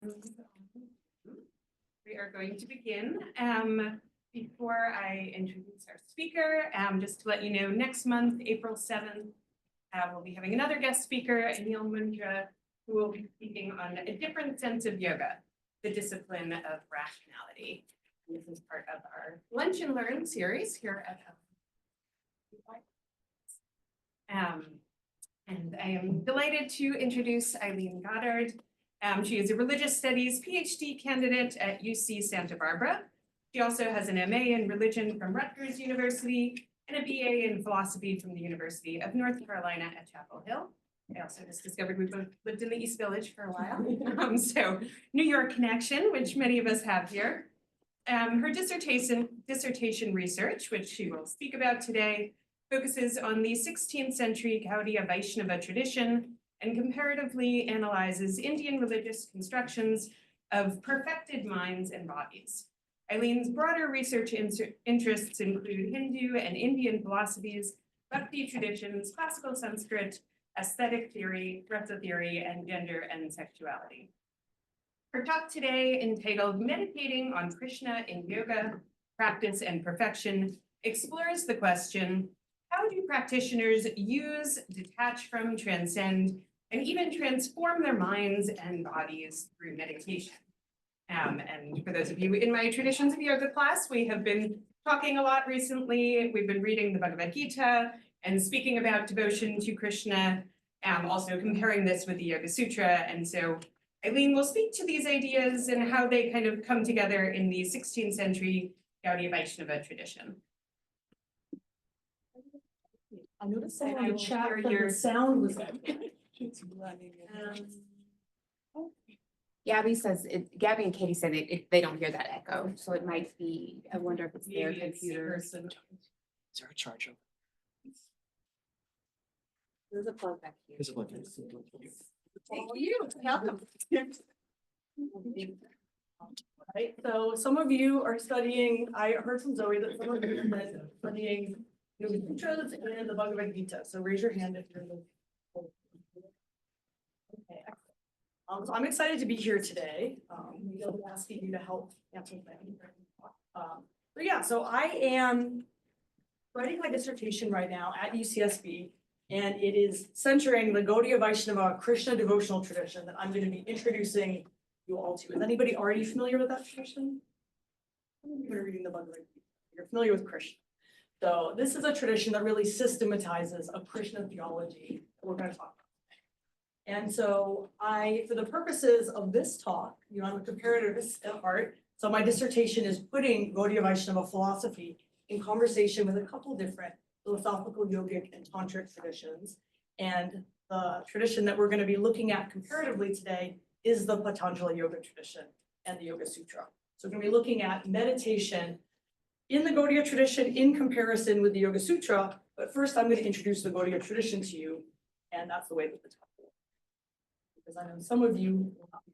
We are going to begin. Before I introduce our speaker, just to let you know, next month, April 7th, we'll be having another guest speaker, Anil Mundra, who will be speaking on a different sense of yoga, the discipline of rationality. And this is part of our Lunch and Learn series here at and I am delighted to introduce Eileen Goddard. She is a religious studies PhD candidate at UC Santa Barbara. She also has an MA in religion from Rutgers University and a BA in philosophy from the University of North Carolina at Chapel Hill. I also just discovered we both lived in the East Village for a while. So New York connection, which many of us have here. Her dissertation research, which she will speak about today, focuses on the 16th century Gauḍīya Vaiṣṇava tradition and comparatively analyzes Indian religious constructions of perfected minds and bodies. Eileen's broader research interests include Hindu and Indian philosophies, bhakti traditions, classical Sanskrit, aesthetic theory, Ratha theory, and gender and sexuality. Her talk today, entitled Meditating on Kṛṣṇa in Yoga, Practice and Perfection, explores the question, how do practitioners use, detach from, transcend, and even transform their minds and bodies through meditation? And for those of you in my Traditions of Yoga class, we have been talking a lot recently. We've been reading the Bhagavad Gita and speaking about devotion to Kṛṣṇa, also comparing this with the Yoga-Sutra. And so Eileen will speak to these ideas and how they kind of come together in the 16th century Gauḍīya Vaiṣṇava tradition. I noticed someone in the chat that your sound was Gabby says Gabby and Katie said they don't hear that echo, so it might be. I wonder if it's their computer. Is there a charge over? There's a plug back here. There's a plug. Thank you. Welcome. right. So some of you are studying. I heard from Zoe that some of you are studying Yoga-Sūtras and the Bhagavad Gita. So raise your hand if you're. Okay. So I'm excited to be here today. We'll be asking you to help answer things. But yeah, so I am writing my dissertation right now at UCSB, and it is centering the Gauḍīya Vaiṣṇava Kṛṣṇa devotional tradition that I'm going to be introducing you all to. Is anybody already familiar with that tradition? You're reading the Bhagavad Gita. You're familiar with Kṛṣṇa. So this is a tradition that really systematizes a Kṛṣṇa theology that we're going to talk about. And so for the purposes of this talk, I'm a comparativist at heart. So my dissertation is putting Gauḍīya Vaiṣṇava philosophy in conversation with a couple different philosophical, yogic, and tantric traditions. And the tradition that we're going to be looking at comparatively today is the Patanjali yoga tradition and the Yoga-Sutra. So we're going to be looking at meditation in the Gauḍīya tradition in comparison with the Yoga-Sutra. But first, I'm going to introduce the Gauḍīya tradition to you. And that's the way that the talk will work, because I know some of you will not be.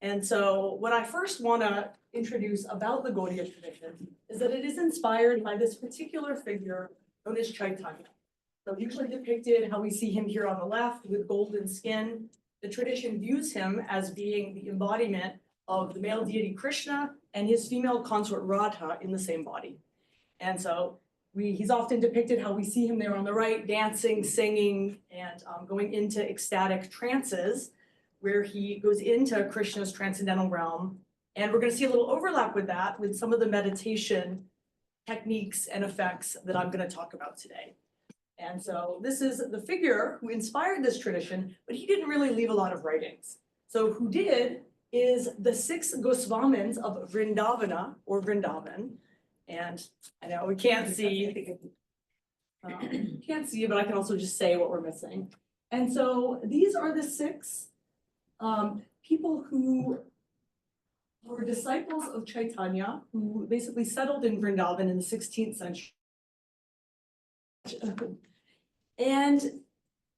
And so what I first want to introduce about the Gauḍīya tradition is that it is inspired by this particular figure known as Chaitanya. So usually depicted how we see him here on the left with golden skin. The tradition views him as being the embodiment of the male deity Kṛṣṇa and his female consort Radha in the same body. And so he's often depicted how we see him there on the right, dancing, singing, and going into ecstatic trances, where he goes into Kṛṣṇa's transcendental realm. And we're going to see a little overlap with that with some of the meditation techniques and effects that I'm going to talk about today. And so this is the figure who inspired this tradition, but he didn't really leave a lot of writings. So who did is the 6 Gosvāmins of Vrindavana, or Vrindavan. And I know we can't see, but I can also just say what we're missing. And so these are the 6 people who were disciples of Chaitanya, who basically settled in Vrindavan in the 16th century. And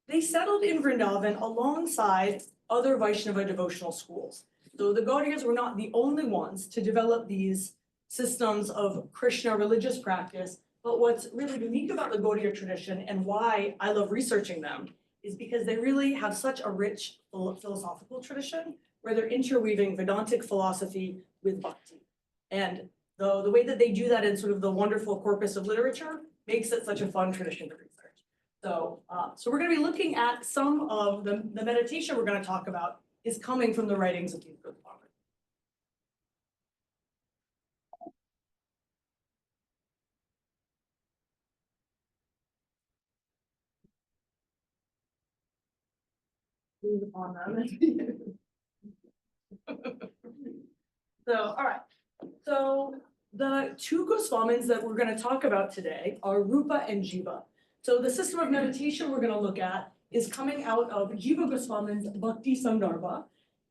they settled in Vrindavan alongside other Vaishnava devotional schools. So the Gaudiyas were not the only ones to develop these systems of Kṛṣṇa religious practice, but what's really unique about the Gauḍīya tradition and why I love researching them is because they really have such a rich philosophical tradition where they're interweaving Vedantic philosophy with bhakti. And the way that they do that in sort of the wonderful corpus of literature makes it such a fun tradition to research. So, we're going to be looking at some of the meditation we're going to talk about is coming from the writings of Jīva Gosvāmin. Move upon them. So, all right. So the two Gosvāmins that we're going to talk about today are Rupa and Jīva. So the system of meditation we're going to look at is coming out of Jīva Gosvāmin's Bhakti Sandarbha.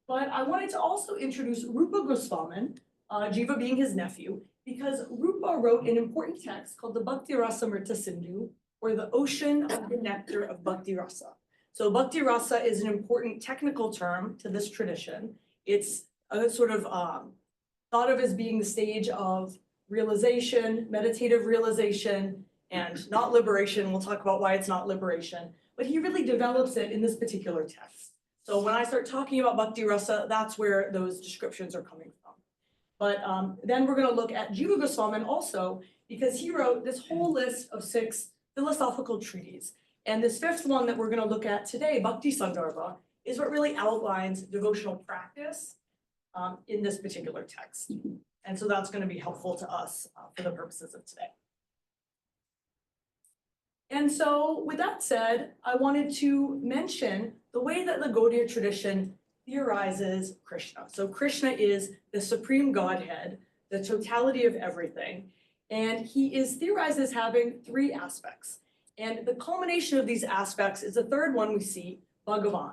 But I wanted to also introduce Rupa Gosvāmin, Jīva being his nephew, because Rupa wrote an important text called the Bhakti Rasa Mrita Sindhu, or the Ocean of the Nectar of Bhakti Rasa. So Bhakti Rasa is an important technical term to this tradition. It's a sort of thought of as being the stage of realization, meditative realization, and not liberation. We'll talk about why it's not liberation, but he really develops it in this particular text. So when I start talking about Bhakti Rasa, that's where those descriptions are coming from. But then we're going to look at Jīva Gosvāmin also, because he wrote this whole list of 6 philosophical treatises. And this 5th one that we're going to look at today, Bhakti Sandarbha, is what really outlines devotional practice in this particular text. And so that's going to be helpful to us for the purposes of today. And so with that said, I wanted to mention the way that the Gauḍīya tradition theorizes Kṛṣṇa. So Kṛṣṇa is the supreme Godhead, the totality of everything. And he is theorized as having 3 aspects. And the culmination of these aspects is the 3rd one we see, Bhagavan,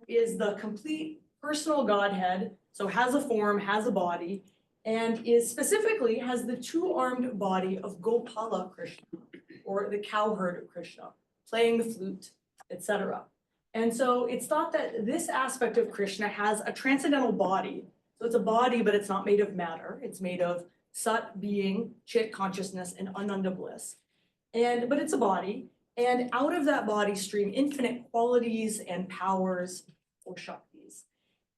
is the complete personal Godhead, so has a form, has a body, and is specifically has the 2-armed body of Gopala Kṛṣṇa, or the cowherd Kṛṣṇa, playing the flute, etc. And so it's thought that this aspect of Kṛṣṇa has a transcendental body. So it's a body, but it's not made of matter. It's made of Sat, being, Chit, consciousness, and Ananda bliss. But it's a body, and out of that body stream infinite qualities and powers, or Shaktis.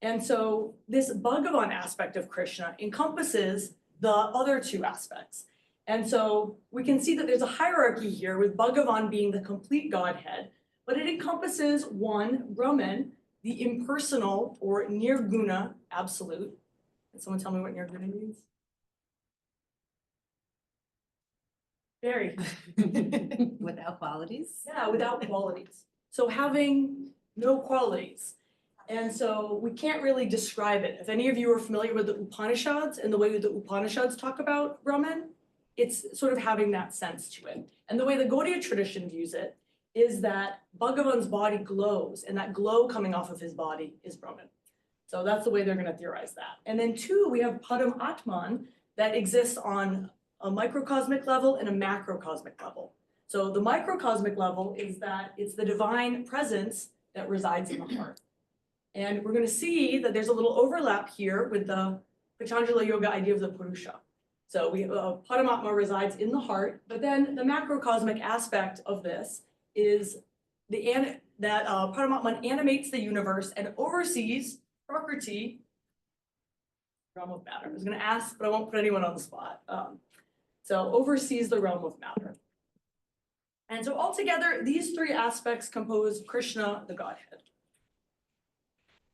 And so this Bhagavan aspect of Kṛṣṇa encompasses the other 2 aspects. And so we can see that there's a hierarchy here with Bhagavan being the complete Godhead, but it encompasses 1, Brahman, the impersonal or nirguna absolute. Can someone tell me what nirguna means? Very. Without qualities? Yeah, without qualities. So having no qualities. And so we can't really describe it. If any of you are familiar with the Upanishads and the way that the Upanishads talk about Brahman, it's sort of having that sense to it. And the way the Gauḍīya tradition views it is that Bhagavan's body glows, and that glow coming off of his body is Brahman. So that's the way they're going to theorize that. And then 2, we have Padam Atman that exists on a microcosmic level and a macrocosmic level. So the microcosmic level is that it's the divine presence that resides in the heart. And we're going to see that there's a little overlap here with the Patanjali Yoga idea of the Purusha. So Paramatma resides in the heart, but then the macrocosmic aspect of this is that Paramatma animates the universe and oversees Prakriti, realm of matter. I was going to ask, but I won't put anyone on the spot. So oversees the realm of matter. And so altogether, these 3 aspects compose Kṛṣṇa, the Godhead.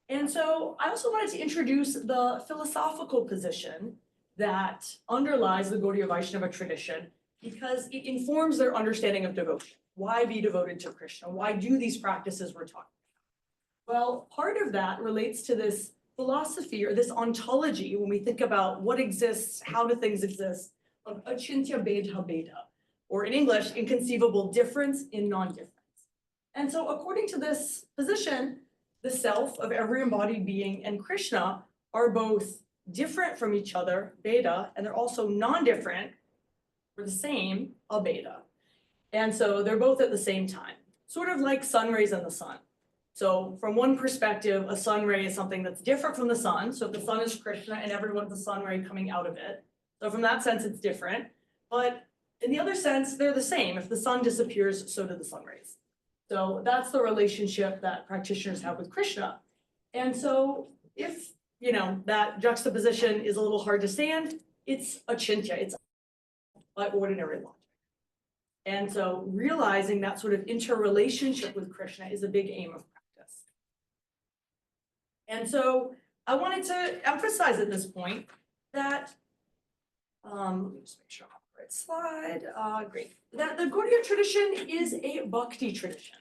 And so I also wanted to introduce the philosophical position that underlies the Gauḍīya Vaiṣṇava tradition, because it informs their understanding of devotion. Why be devoted to Kṛṣṇa? Why do these practices we're talking about? Well, part of that relates to this philosophy or this ontology when we think about what exists, how do things exist, of achintya bedha beda, or in English, inconceivable difference in non-difference. And so according to this position, the self of every embodied being and Kṛṣṇa are both different from each other, beta, and they're also non-different, or the same, abeta. And so they're both at the same time, sort of like sun rays and the sun. So from one perspective, a sun ray is something that's different from the sun. So if the sun is Kṛṣṇa and everyone's a sun ray coming out of it. So from that sense, it's different. But in the other sense, they're the same. If the sun disappears, so do the sun rays. So that's the relationship that practitioners have with Kṛṣṇa. And so if, you know, that juxtaposition is a little hard to stand, it's achintya, it's by ordinary logic. And so realizing that sort of interrelationship with Kṛṣṇa is a big aim of practice. And so I wanted to emphasize at this point that, let me just make sure I'm on the right slide, great, that the Gauḍīya tradition is a bhakti tradition.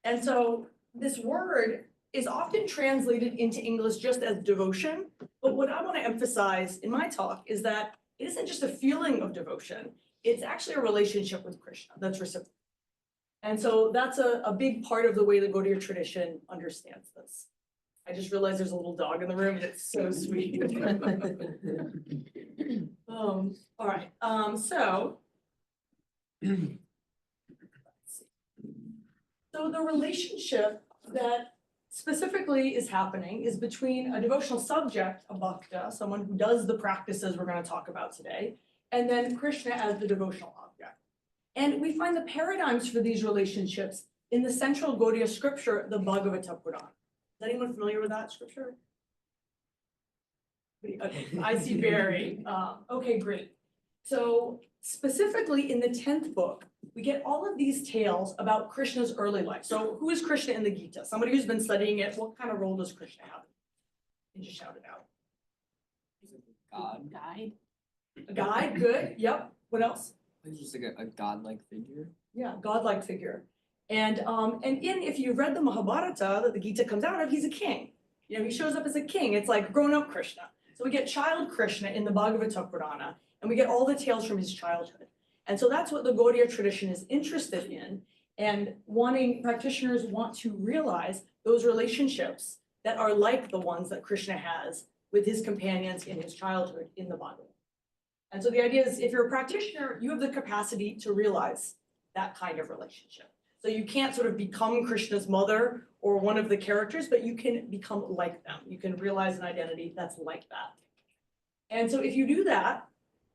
And so this word is often translated into English just as devotion, but what I want to emphasize in my talk is that it isn't just a feeling of devotion, it's actually a relationship with Kṛṣṇa that's reciprocal. And so that's a big part of the way the Gauḍīya tradition understands this. I just realized there's a little dog in the room and it's so sweet. All right, so. Let's see. So the relationship that specifically is happening is between a devotional subject, a bhakta, someone who does the practices we're going to talk about today, and then Kṛṣṇa as the devotional object. And we find the paradigms for these relationships in the central Gauḍīya scripture, the Bhagavata Purana. Is anyone familiar with that scripture? Okay, I see Barry. Okay, great. So specifically in the 10th book, we get all of these tales about Kṛṣṇa's early life. So who is Kṛṣṇa in the Gita? Somebody who's been studying it, what kind of role does Kṛṣṇa have? And just shout it out. God. Guide. A guide, good, yep. What else? He's just like a godlike figure. Yeah, godlike figure. And if you read the Mahabharata that the Gita comes out of, he's a king. You know, he shows up as a king. It's like grown-up Kṛṣṇa. So we get child Kṛṣṇa in the Bhagavata Purana, and we get all the tales from his childhood. And so that's what the Gauḍīya tradition is interested in, and practitioners want to realize those relationships that are like the ones that Kṛṣṇa has with his companions in his childhood in the Bhagavad. And so the idea is, if you're a practitioner, you have the capacity to realize that kind of relationship. So you can't sort of become Kṛṣṇa's mother or one of the characters, but you can become like them. You can realize an identity that's like that. And so if you do that,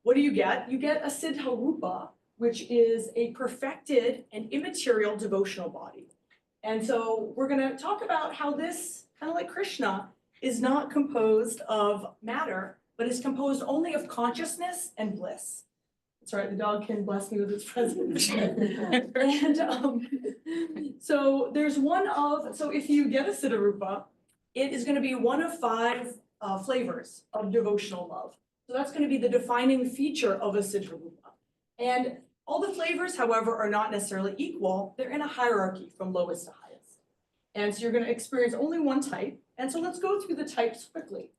what do you get? You get a siddha rupa, which is a perfected and immaterial devotional body. And so we're going to talk about how this, kind of like Kṛṣṇa, is not composed of matter, but is composed only of consciousness and bliss. That's right, the dog can bless me with its presence. And so there's so if you get a siddha rupa, it is going to be one of 5 flavors of devotional love. So that's going to be the defining feature of a siddha rupa. And all the flavors, however, are not necessarily equal. They're in a hierarchy from lowest to highest. And so you're going to experience only one type. And so let's go through the types quickly.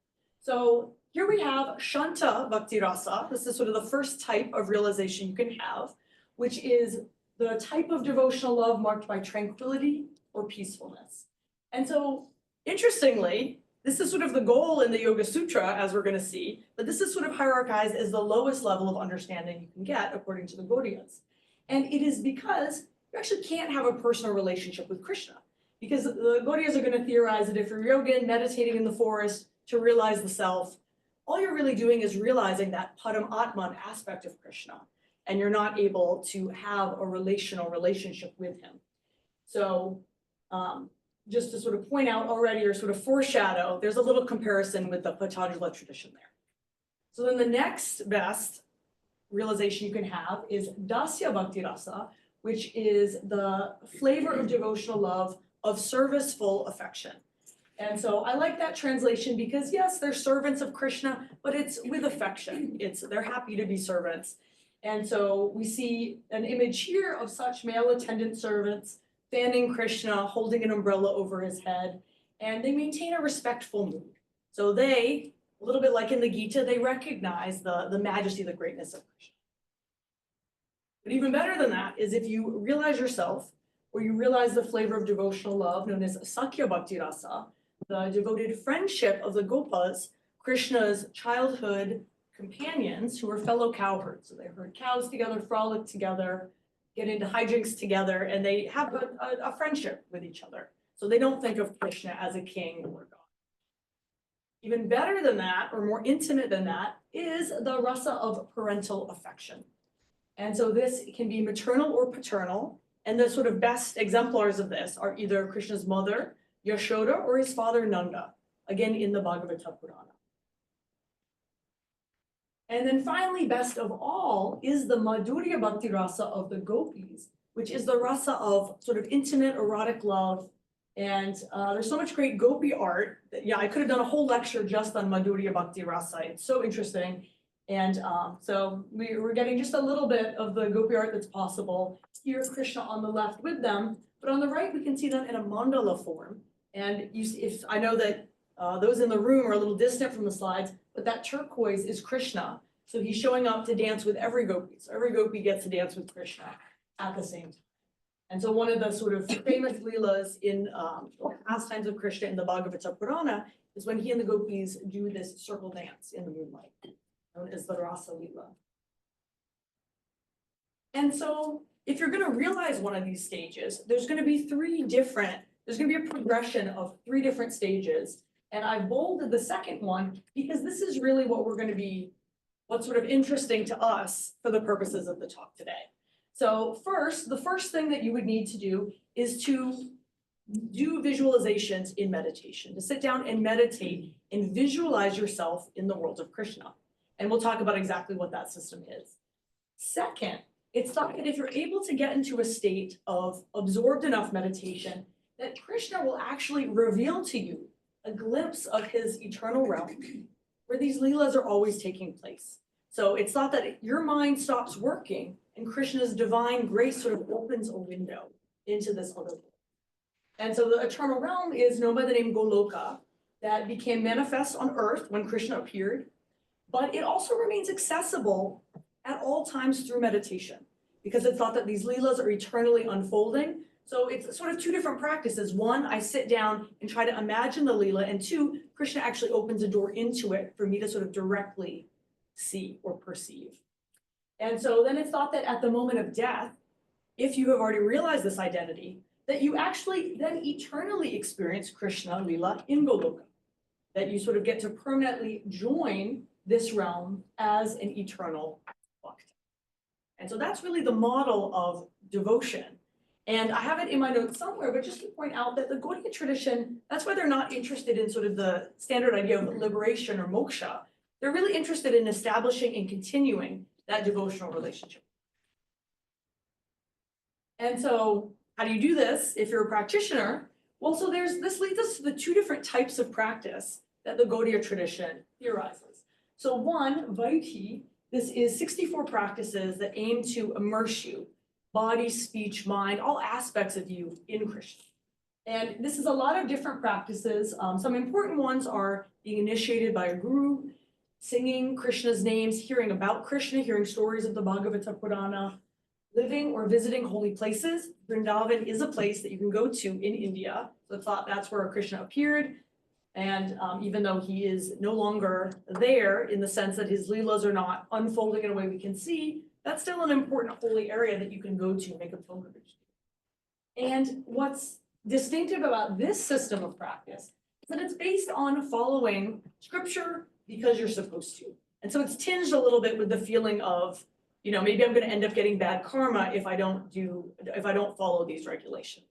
So here we have Shanta Bhakti Rasa. This is sort of the first type of realization you can have, which is the type of devotional love marked by tranquility or peacefulness. And so, interestingly, this is sort of the goal in the Yoga Sutra, as we're going to see, but this is sort of hierarchized as the lowest level of understanding you can get according to the Gaudiyas. And it is because you actually can't have a personal relationship with Kṛṣṇa, because the Gaudiyas are going to theorize that if you're yogin, meditating in the forest to realize the self, all you're really doing is realizing that Padam Atman aspect of Kṛṣṇa, and you're not able to have a relational relationship with him. So just to sort of point out already, or sort of foreshadow, there's a little comparison with the Patanjali tradition there. So then the next best realization you can have is Dasya Bhakti Rasa, which is the flavor of devotional love of serviceful affection. And so I like that translation because yes, they're servants of Kṛṣṇa, but it's with affection. They're happy to be servants. And so we see an image here of such male attendant servants fanning Kṛṣṇa, holding an umbrella over his head, and they maintain a respectful mood. So they, a little bit like in the Gita, they recognize the majesty, the greatness of Kṛṣṇa. But even better than that is if you realize yourself, or you realize the flavor of devotional love known as Sakhya Bhakti Rasa, the devoted friendship of the Gopas, Kṛṣṇa's childhood companions who were fellow cowherds. So they herd cows together, frolic together, get into hijinks together, and they have a friendship with each other. So they don't think of Kṛṣṇa as a king or god. Even better than that, or more intimate than that, is the rasa of parental affection. And so this can be maternal or paternal, and the sort of best exemplars of this are either Kṛṣṇa's mother, Yashoda, or his father, Nanda. again, in the Bhagavata Purana. And then finally, best of all, is the Madhurya Bhakti Rasa of the gopis, which is the rasa of sort of intimate erotic love. And there's so much great gopi art that, yeah, I could have done a whole lecture just on Madhurya Bhakti Rasa. It's so interesting. And so we're getting just a little bit of the gopi art that's possible. Here's Kṛṣṇa on the left with them, but on the right, we can see them in a mandala form. And you see, if I know that those in the room are a little distant from the slides, but that turquoise is Kṛṣṇa. So he's showing up to dance with every gopi. So every gopi gets to dance with Kṛṣṇa at the same time. And so one of the sort of famous leelas in pastimes of Kṛṣṇa in the Bhagavata Purana is when he and the gopis do this circle dance in the moonlight, known as the Rasa Leela. And so if you're going to realize one of these stages, there's going to be there's going to be a progression of 3 different stages. And I bolded the second one because this is really what we're going to be, what's sort of interesting to us for the purposes of the talk today. So the first thing that you would need to do is to do visualizations in meditation, to sit down and meditate and visualize yourself in the world of Kṛṣṇa. And we'll talk about exactly what that system is. Second, it's thought that if you're able to get into a state of absorbed enough meditation, that Kṛṣṇa will actually reveal to you a glimpse of his eternal realm, where these leelas are always taking place. So it's thought that your mind stops working and Kṛṣṇa's divine grace sort of opens a window into this other world. And so the eternal realm is known by the name Goloka, that became manifest on earth when Kṛṣṇa appeared, but it also remains accessible at all times through meditation, because it's thought that these leelas are eternally unfolding. So it's sort of 2 different practices. 1, I sit down and try to imagine the leela, and 2, Kṛṣṇa actually opens a door into it for me to sort of directly see or perceive. And so then it's thought that at the moment of death, if you have already realized this identity, that you actually then eternally experience Kṛṣṇa Leela in Goloka, that you sort of get to permanently join this realm as an eternal bhakta. And so that's really the model of devotion. And I have it in my notes somewhere, but just to point out that the Gauḍīya tradition, that's why they're not interested in sort of the standard idea of liberation or moksha. They're really interested in establishing and continuing that devotional relationship. And so how do you do this if you're a practitioner? Well, so this leads us to the 2 different types of practice that the Gauḍīya tradition theorizes. So 1, Vaiti, this is 64 practices that aim to immerse you, body, speech, mind, all aspects of you in Kṛṣṇa. And this is a lot of different practices. Some important ones are being initiated by a guru, singing Kṛṣṇa's names, hearing about Kṛṣṇa, hearing stories of the Bhagavata Purana, living or visiting holy places. Vrindavan is a place that you can go to in India. So that's where Kṛṣṇa appeared. And even though he is no longer there in the sense that his leelas are not unfolding in a way we can see, that's still an important holy area that you can go to and make a pilgrimage to. And what's distinctive about this system of practice is that it's based on following scripture because you're supposed to. And so it's tinged a little bit with the feeling of, maybe I'm going to end up getting bad karma if I don't follow these regulations.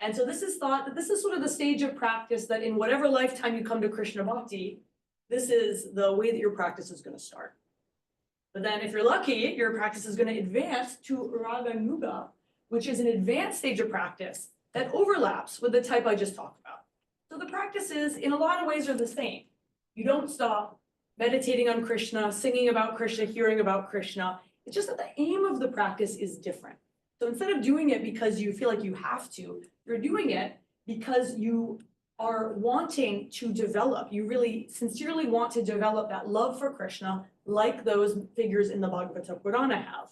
And so this is thought that this is sort of the stage of practice that in whatever lifetime you come to Kṛṣṇa Bhakti, this is the way that your practice is going to start. But then if you're lucky, your practice is going to advance to Raga Nuga, which is an advanced stage of practice that overlaps with the type I just talked about. So the practices in a lot of ways are the same. You don't stop meditating on Kṛṣṇa, singing about Kṛṣṇa, hearing about Kṛṣṇa. It's just that the aim of the practice is different. So instead of doing it because you feel like you have to, you're doing it because you are wanting to develop. You really sincerely want to develop that love for Kṛṣṇa, like those figures in the Bhagavata Purana have.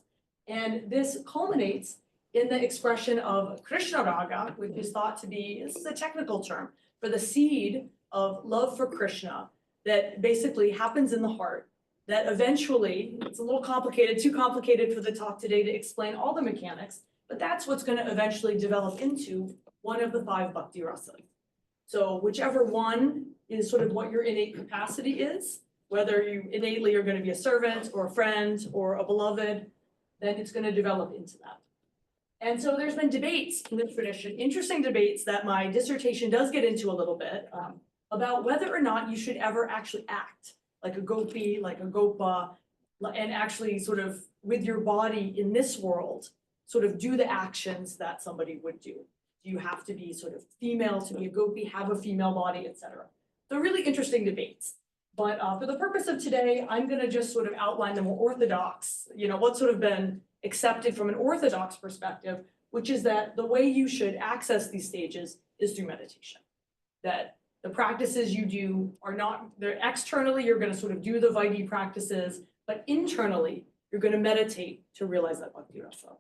And this culminates in the expression of Kṛṣṇa Raga, which is thought to be, this is a technical term, for the seed of love for Kṛṣṇa that basically happens in the heart, that eventually, it's a little complicated, too complicated for the talk today to explain all the mechanics, but that's what's going to eventually develop into one of the 5 bhakti rasas. So whichever one is sort of what your innate capacity is, whether you innately are going to be a servant or a friend or a beloved, then it's going to develop into that. And so there's been debates in the tradition, interesting debates that my dissertation does get into a little bit, about whether or not you should ever actually act like a gopi, like a gopa, and actually sort of with your body in this world, sort of do the actions that somebody would do. Do you have to be sort of female to be a gopi, have a female body, etc.? So really interesting debates. But for the purpose of today, I'm gonna just sort of outline the more orthodox, what's sort of been accepted from an orthodox perspective, which is that the way you should access these stages is through meditation. That the practices you do are not, they're externally, you're gonna sort of do the Vaidhi practices, but internally, you're gonna meditate to realize that bhakti rasa.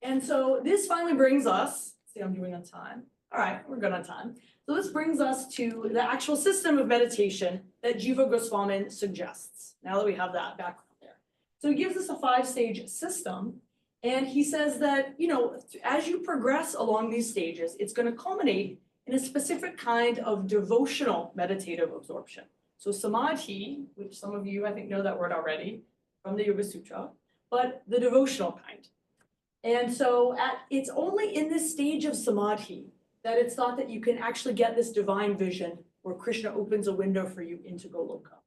And so this finally brings us, see I'm doing on time. All right, we're good on time. So this brings us to the actual system of meditation that Jīva Gosvāmin suggests, now that we have that background there. So he gives us a 5-stage system, and he says that, as you progress along these stages, it's gonna culminate in a specific kind of devotional meditative absorption. So samadhi, which some of you I think know that word already from the Yoga Sutra, but the devotional kind. And so it's only in this stage of samadhi that it's thought that you can actually get this divine vision where Kṛṣṇa opens a window for you into Goloka.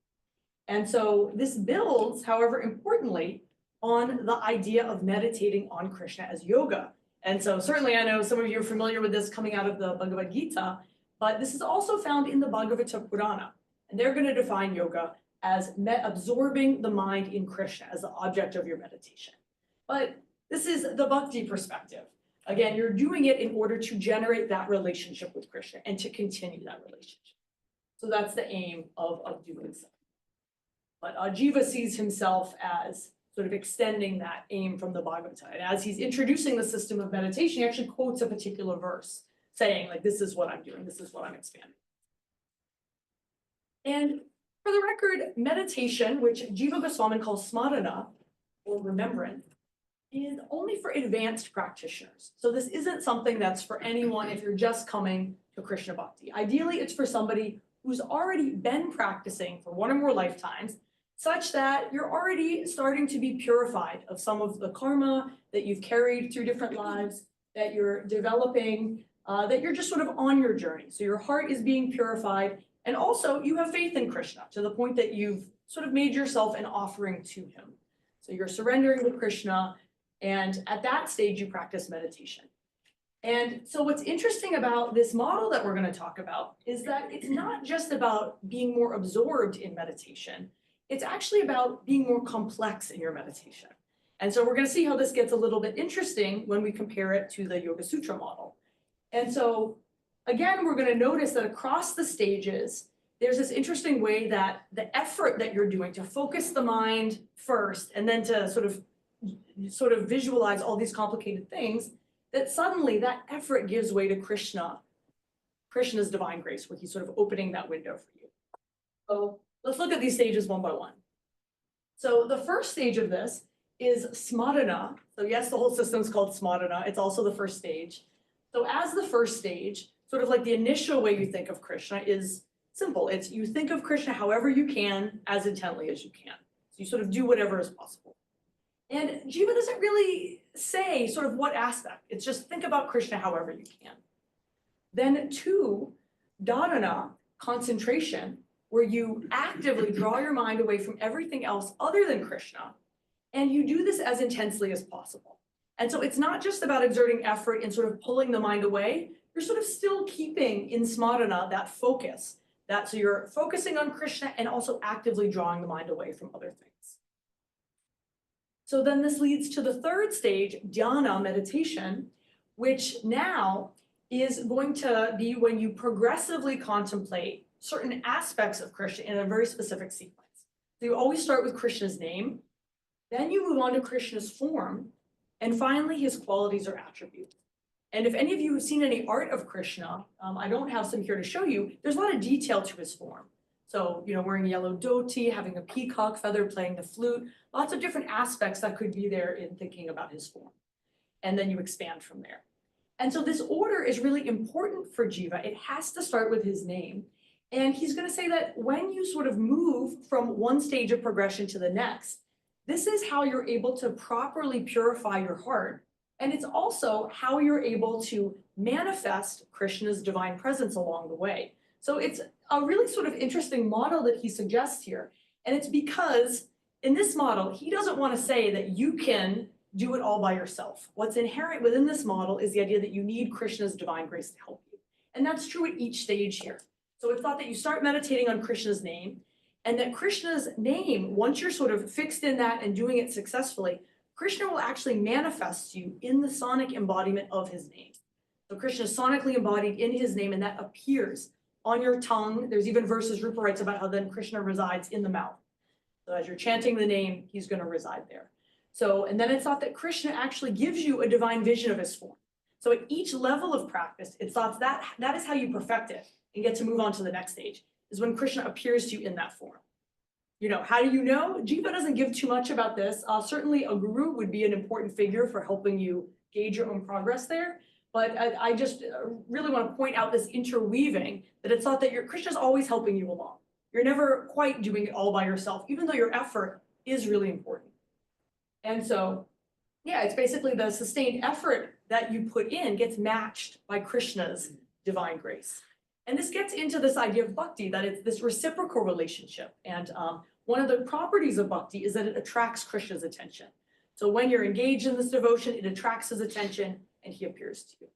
And so this builds, however, importantly, on the idea of meditating on Kṛṣṇa as yoga. And so certainly I know some of you are familiar with this coming out of the Bhagavad Gita, but this is also found in the Bhagavata Purana. And they're going to define yoga as absorbing the mind in Kṛṣṇa as the object of your meditation. But this is the bhakti perspective. Again, you're doing it in order to generate that relationship with Kṛṣṇa and to continue that relationship. So that's the aim of doing so. But Jīva sees himself as sort of extending that aim from the Bhagavata. And as he's introducing the system of meditation, he actually quotes a particular verse saying, like, this is what I'm doing, this is what I'm expanding. And for the record, meditation, which Jīva Gosvāmin calls smarana, or remembrance, is only for advanced practitioners. So this isn't something that's for anyone if you're just coming to Kṛṣṇa Bhakti. Ideally, it's for somebody who's already been practicing for one or more lifetimes, such that you're already starting to be purified of some of the karma that you've carried through different lives, that you're developing, that you're just sort of on your journey. So your heart is being purified, and also you have faith in Kṛṣṇa to the point that you've sort of made yourself an offering to him. So you're surrendering to Kṛṣṇa, and at that stage you practice meditation. And so what's interesting about this model that we're going to talk about is that it's not just about being more absorbed in meditation, it's actually about being more complex in your meditation. And so we're going to see how this gets a little bit interesting when we compare it to the Yoga Sutra model. And so again, we're going to notice that across the stages, there's this interesting way that the effort that you're doing to focus the mind first and then to sort of visualize all these complicated things, that suddenly that effort gives way to Kṛṣṇa's divine grace, where he's sort of opening that window for you. So let's look at these stages one by one. So the first stage of this is smarana. So yes, the whole system is called smarana. It's also the first stage. So as the first stage, sort of like the initial way you think of Kṛṣṇa is simple. It's you think of Kṛṣṇa however you can, as intently as you can. So you sort of do whatever is possible. And Jīva doesn't really say sort of what aspect. It's just think about Kṛṣṇa however you can. Then 2, dharana, concentration, where you actively draw your mind away from everything else other than Kṛṣṇa, and you do this as intensely as possible. And so it's not just about exerting effort and sort of pulling the mind away, you're sort of still keeping in smarana that focus, so you're focusing on Kṛṣṇa and also actively drawing the mind away from other things. So then this leads to the third stage, dhyana, meditation, which now is going to be when you progressively contemplate certain aspects of Kṛṣṇa in a very specific sequence. So you always start with Kṛṣṇa's name, then you move on to Kṛṣṇa's form, and finally his qualities or attributes. And if any of you have seen any art of Kṛṣṇa, I don't have some here to show you, there's a lot of detail to his form. So, wearing yellow dhoti, having a peacock feather, playing the flute, lots of different aspects that could be there in thinking about his form. And then you expand from there. And so this order is really important for Jīva. It has to start with his name. And he's going to say that when you sort of move from one stage of progression to the next, this is how you're able to properly purify your heart And it's also how you're able to manifest Krishna's divine presence along the way. So it's a really sort of interesting model that he suggests here. And it's because in this model, he doesn't want to say that you can do it all by yourself. What's inherent within this model is the idea that you need Krishna's divine grace to help you. And that's true at each stage here. So it's thought that you start meditating on Krishna's name, and that Krishna's name, once you're sort of fixed in that and doing it successfully, Krishna will actually manifest you in the sonic embodiment of his name. So Krishna is sonically embodied in his name, and that appears on your tongue. There's even verses Rupa writes about how then Krishna resides in the mouth. So as you're chanting the name, he's going to reside there. So, and then it's thought that Krishna actually gives you a divine vision of his form. So at each level of practice, it's thought that that is how you perfect it and get to move on to the next stage, is when Krishna appears to you in that form. You know, how do you know? Jiva doesn't give too much about this. Certainly a guru would be an important figure for helping you gauge your own progress there. But I just really want to point out this interweaving, that it's thought that Krishna's always helping you along. You're never quite doing it all by yourself, even though your effort is really important. And so, yeah, it's basically the sustained effort that you put in gets matched by Krishna's divine grace. And this gets into this idea of bhakti, that it's this reciprocal relationship. And one of the properties of bhakti is that it attracts Krishna's attention. So when you're engaged in this devotion, it attracts his attention and he appears to you.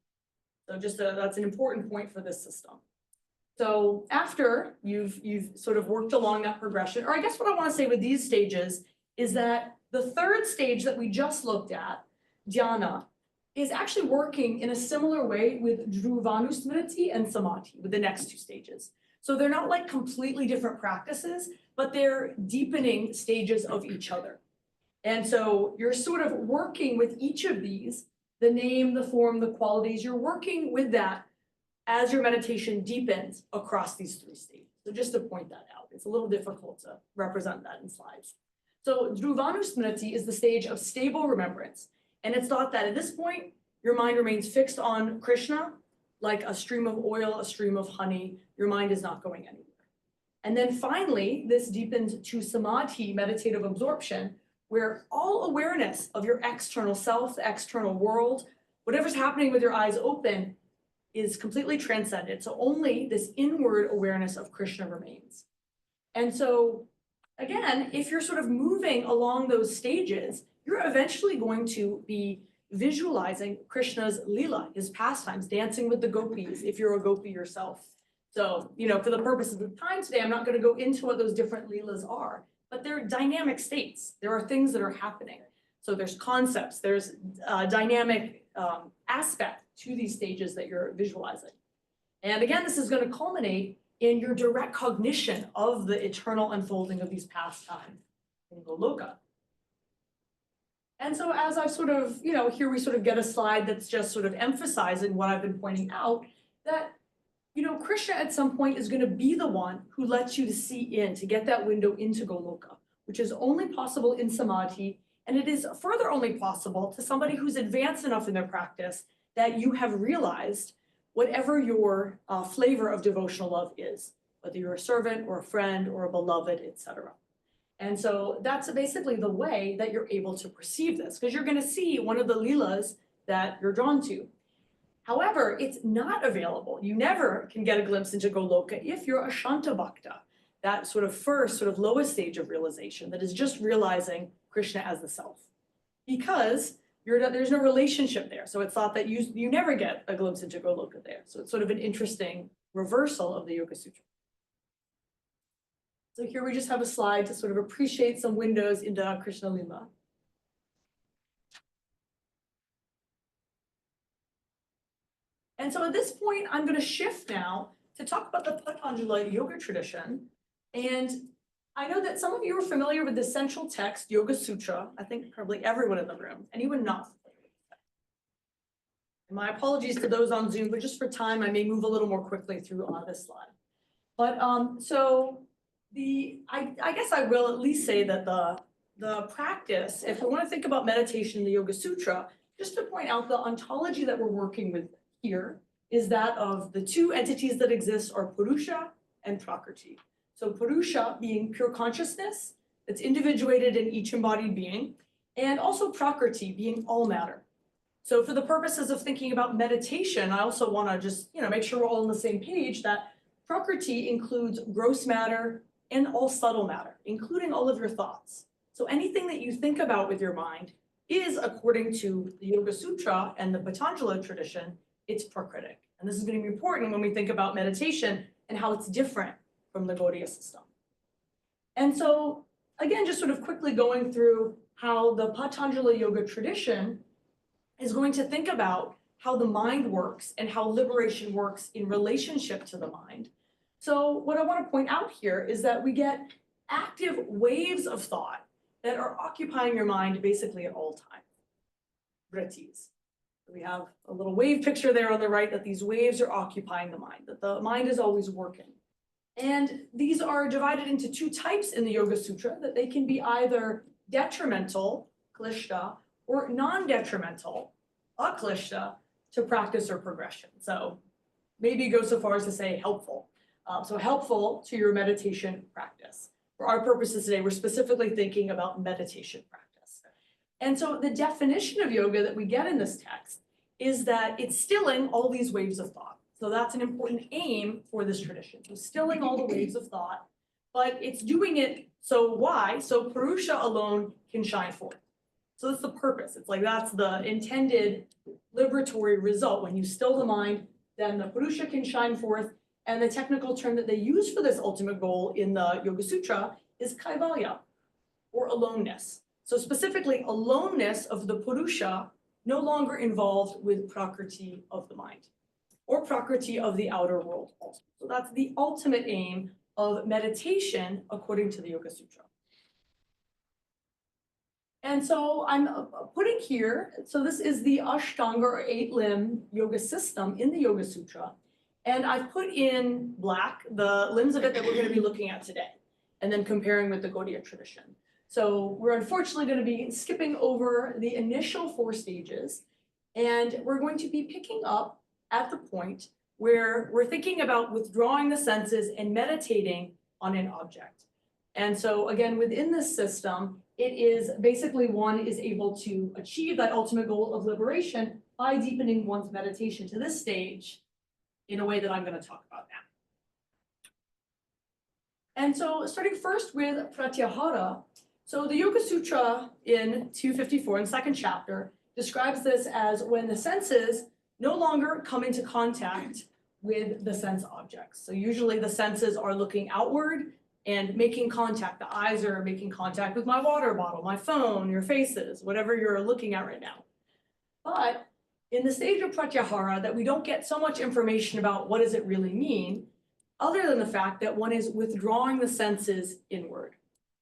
So just that's an important point for this system. So after you've sort of worked along that progression, or I guess what I want to say with these stages is that the third stage that we just looked at, dhyana, is actually working in a similar way with dhruvanusmriti and samadhi, with the next two stages. So they're not like completely different practices, but they're deepening stages of each other. And so you're sort of working with each of these, the name, the form, the qualities, you're working with that as your meditation deepens across these three stages. So just to point that out, it's a little difficult to represent that in slides. So dhruvanusmriti is the stage of stable remembrance. And it's thought that at this point, your mind remains fixed on Krishna, like a stream of oil, a stream of honey. Your mind is not going anywhere. And then finally, this deepens to samadhi, meditative absorption, where all awareness of your external self, the external world, whatever's happening with your eyes open, is completely transcended. So only this inward awareness of Krishna remains. And so, again, if you're sort of moving along those stages, you're eventually going to be visualizing Krishna's lila, his pastimes, dancing with the gopis, if you're a gopi yourself. So, you know, for the purposes of time today, I'm not going to go into what those different lilas are, but they're dynamic states. There are things that are happening. So there's concepts, there's dynamic aspect to these stages that you're visualizing. And again, this is going to culminate in your direct cognition of the eternal unfolding of these pastimes in Goloka. And so as I sort of, you know, here we sort of get a slide that's just sort of emphasizing what I've been pointing out, that, you know, Krishna at some point is going to be the one who lets you to see in, to get that window into Goloka, which is only possible in samadhi. And it is further only possible to somebody who's advanced enough in their practice that you have realized whatever your flavor of devotional love is, whether you're a servant or a friend or a beloved, etc. And so that's basically the way that you're able to perceive this, because you're going to see one of the leelas that you're drawn to. However, it's not available. You never can get a glimpse into Goloka if you're a Shanta Bhakta, that sort of first, sort of lowest stage of realization that is just realizing Krishna as the self. Because there's no relationship there. So it's thought that you never get a glimpse into Goloka there. So it's sort of an interesting reversal of the Yoga-Sūtra. So here we just have a slide to sort of appreciate some windows into Krishna Lila. And so at this point, I'm going to shift now to talk about the Patanjali yoga tradition. And I know that some of you are familiar with the central text, Yoga Sutra. I think probably everyone in the room. Anyone not? My apologies to those on Zoom, but just for time, I may move a little more quickly through this slide. But so I guess I will at least say that the practice, if we want to think about meditation in the Yoga Sutra, just to point out the ontology that we're working with here is that of the two entities that exist are Purusha and Prakriti. So Purusha being pure consciousness that's individuated in each embodied being, and also Prakriti being all matter. So for the purposes of thinking about meditation, I also want to just, make sure we're all on the same page that Prakriti includes gross matter and all subtle matter, including all of your thoughts. So anything that you think about with your mind is, according to the Yoga Sutra and the Patanjali tradition, it's Prakritic. And this is going to be important when we think about meditation and how it's different from the Gauḍīya system. And so, again, just sort of quickly going through how the Patanjali yoga tradition is going to think about how the mind works and how liberation works in relationship to the mind. So what I want to point out here is that we get active waves of thought that are occupying your mind basically at all times. Vrittis. We have a little wave picture there on the right that these waves are occupying the mind, that the mind is always working. And these are divided into two types in the Yoga Sutra, that they can be either detrimental, Kṛṣṇa, or non-detrimental, aklishta, to practice or progression. So maybe go so far as to say helpful. So helpful to your meditation practice. For our purposes today, we're specifically thinking about meditation practice. And so the definition of yoga that we get in this text is that it's stilling all these waves of thought. So that's an important aim for this tradition. So stilling all the waves of thought, but it's doing it, so why? So Purusha alone can shine forth. So that's the purpose. It's like that's the intended liberatory result. When you still the mind, then the Purusha can shine forth. And the technical term that they use for this ultimate goal in the Yoga Sutra is kaivalya, or aloneness. So specifically, aloneness of the Purusha no longer involved with prakriti of the mind, or prakriti of the outer world also. So that's the ultimate aim of meditation according to the Yoga Sutra. And so I'm putting here, so this is the Ashtanga or 8-limb yoga system in the Yoga Sutra. And I've put in black the limbs of it that we're going to be looking at today, and then comparing with the Gauḍīya tradition. So we're unfortunately going to be skipping over the initial 4 stages, and we're going to be picking up at the point where we're thinking about withdrawing the senses and meditating on an object. And so again, within this system, it is basically one is able to achieve that ultimate goal of liberation by deepening one's meditation to this stage in a way that I'm going to talk about now. And so starting first with pratyahara. So the Yoga Sutra in 254, in the 2nd chapter, describes this as when the senses no longer come into contact with the sense objects. So usually the senses are looking outward and making contact. The eyes are making contact with my water bottle, my phone, your faces, whatever you're looking at right now. But in the stage of pratyahara, that we don't get so much information about what does it really mean, other than the fact that one is withdrawing the senses inward.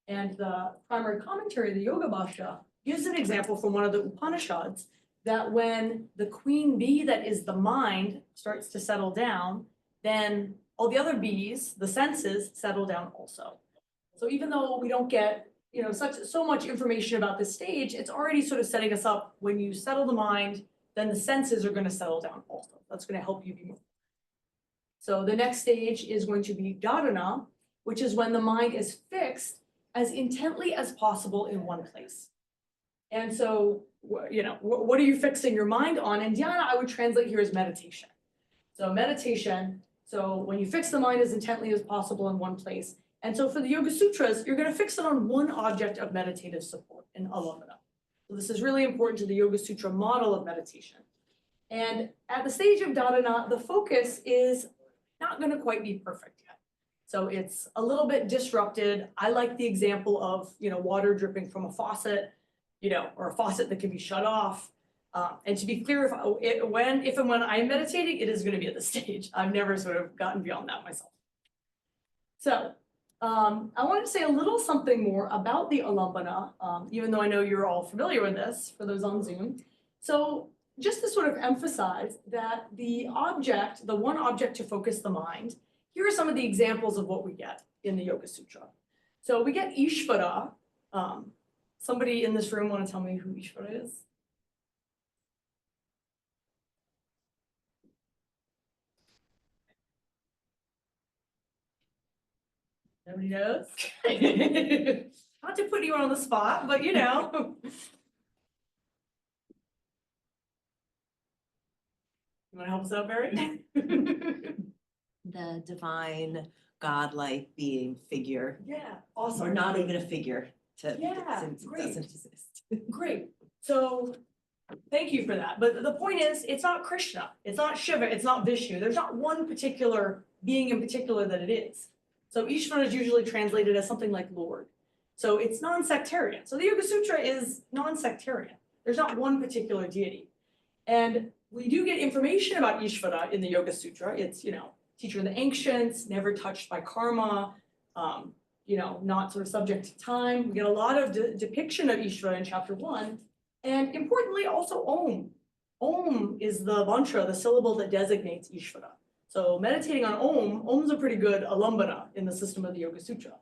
And the primary commentary of the Yoga Bhashya gives an example from one of the Upanishads that when the queen bee that is the mind starts to settle down, then all the other bees, the senses, settle down also. So even though we don't get so much information about this stage, it's already sort of setting us up. When you settle the mind, then the senses are going to settle down also. That's going to help you be more. So the next stage is going to be dharana, which is when the mind is fixed as intently as possible in one place. And so, what are you fixing your mind on? And dhyana, I would translate here as meditation. So meditation, so when you fix the mind as intently as possible in one place. And so for the Yoga Sutras, you're going to fix it on one object of meditative support, in alambana. So this is really important to the Yoga Sutra model of meditation. And at the stage of dharana, the focus is not going to quite be perfect yet. So it's a little bit disrupted. I like the example of, water dripping from a faucet, or a faucet that can be shut off. And to be clear, if and when I'm meditating, it is going to be at this stage. I've never sort of gotten beyond that myself. So I wanted to say a little something more about the alambana, even though I know you're all familiar with this, for those on Zoom. So just to sort of emphasize that the object, the one object to focus the mind, here are some of the examples of what we get in the Yoga Sutra. So we get Ishvara. Somebody in this room want to tell me who Ishvara is? Nobody knows? Not to put you on the spot, but wanna help us out, Barry? The divine, godlike being figure, Yeah, or awesome. not even a figure to, Yeah, since it great. doesn't exist. Great, so thank you for that, but the point is, it's not Krishna, it's not Shiva, it's not Vishnu, there's not one particular being in particular that it is. So Ishvara is usually translated as something like Lord. So it's non-sectarian, so the Yoga Sutra is non-sectarian, there's not one particular deity. And we do get information about Ishvara in the Yoga Sutra, it's, teacher of the ancients, never touched by karma, not sort of subject to time. We get a lot of depiction of Ishvara in chapter 1. And importantly, also Om. Om is the mantra, the syllable that designates Ishvara. So meditating on Om's a pretty good alambana in the system of the Yoga Sutra.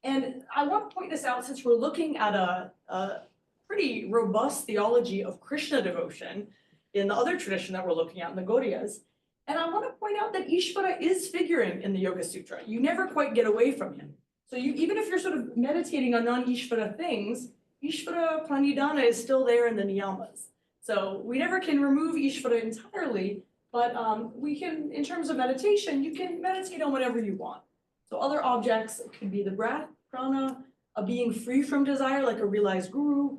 And I want to point this out since we're looking at a pretty robust theology of Krishna devotion in the other tradition that we're looking at in the Gaudiyas. And I want to point out that Ishvara is figuring in the Yoga Sutra. You never quite get away from him. So even if you're sort of meditating on non-Ishvara things, Ishvara pranidhana is still there in the niyamas. So we never can remove Ishvara entirely, but we can, in terms of meditation, you can meditate on whatever you want. So other objects could be the breath, prana, a being free from desire, like a realized guru,